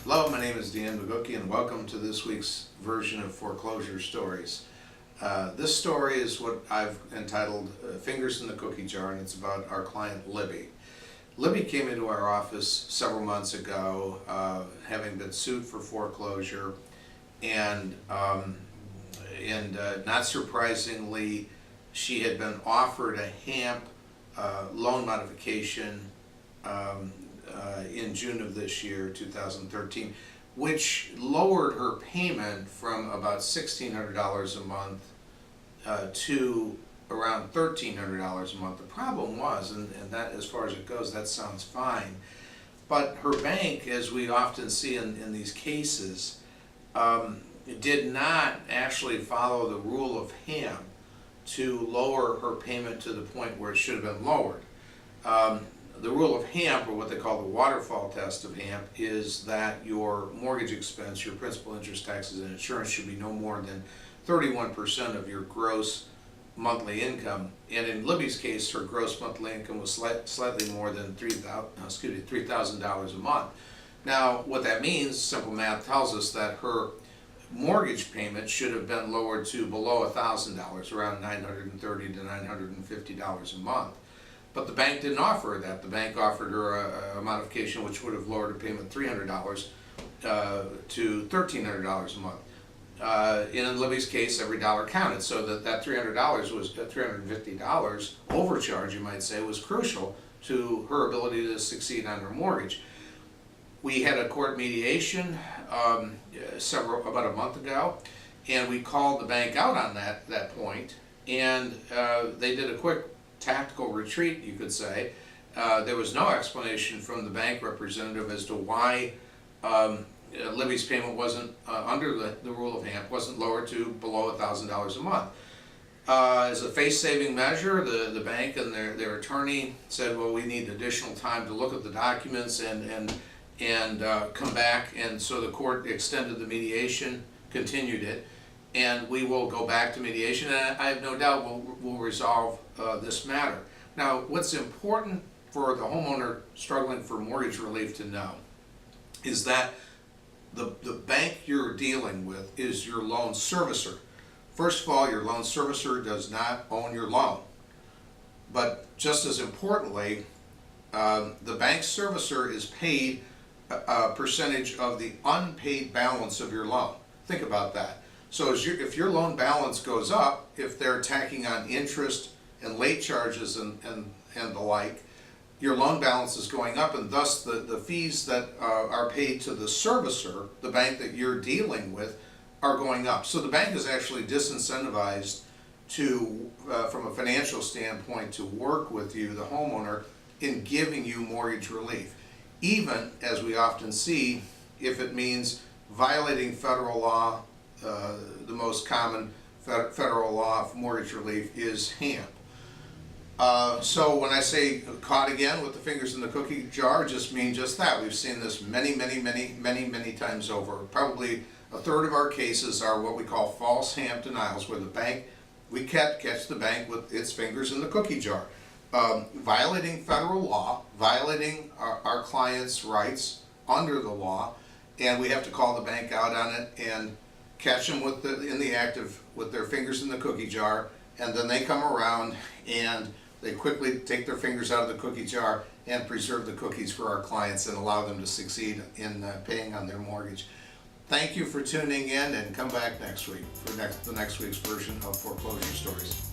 Hello, my name is McGookey and welcome to this week's version of Foreclosure Stories. This story is what I've entitled Fingers in the Cookie Jar, and it's about our client Libby. Libby came into our office several months ago, having been sued for foreclosure, and not surprisingly, she had been offered a HAMP loan modification in June of this year, 2013, which lowered her payment from about $1,600 a month to around $1,300 a month. The problem was, and that as far as it goes, that sounds fine, but her bank, as we often see in these cases, did not actually follow the rule of HAMP to lower her payment to the point where it should have been lowered. The rule of HAMP, or what they call the waterfall test of HAMP, is that your mortgage expense, your principal, interest, taxes, and insurance should be no more than 31% of your gross monthly income. And in Libby's case, her gross monthly income was slightly more than $3,000 a month. Now, what that means, simple math tells us that her mortgage payment should have been lowered to below $1,000, around $930 to $950 a month. But the bank didn't offer her that. The bank offered her a modification which would have lowered her payment $300 to $1,300 a month. In Libby's case, every dollar counted, so that $300 was $350 overcharge, you might say, was crucial to her ability to succeed on her mortgage. We had a court mediation about a month ago, and we called the bank out on that point, and they did a quick tactical retreat, you could say. There was no explanation from the bank representative as to why Libby's payment wasn't under the rule of HAMP, wasn't lowered to below $1,000 a month. As a face-saving measure, the bank and their attorney said, well, we need additional time to look at the documents and come back, and so the court extended the mediation, continued it, and we will go back to mediation, and I have no doubt we'll resolve this matter. Now, what's important for the homeowner struggling for mortgage relief to know is that the bank you're dealing with is your loan servicer. First of all, your loan servicer does not own your loan. But just as importantly, the bank servicer is paid a percentage of the unpaid balance of your loan. Think about that. So if your loan balance goes up, if they're tacking on interest and late charges and the like, your loan balance is going up, and thus the fees that are paid to the servicer, the bank that you're dealing with, are going up. So the bank is actually disincentivized to, from a financial standpoint, to work with you, the homeowner, in giving you mortgage relief. Even, as we often see, if it means violating federal law. The most common federal law of mortgage relief is HAMP. So when I say caught again with the fingers in the cookie jar, just mean just that. We've seen this many times over. Probably a third of our cases are what we call false HAMP denials, where the bank, we catch the bank with its fingers in the cookie jar. Violating federal law, violating our clients' rights under the law, and we have to call the bank out on it and catch them in the act with their fingers in the cookie jar, and then they come around and they quickly take their fingers out of the cookie jar and preserve the cookies for our clients and allow them to succeed in paying on their mortgage. Thank you for tuning in, and come back next week for the next week's version of Foreclosure Stories.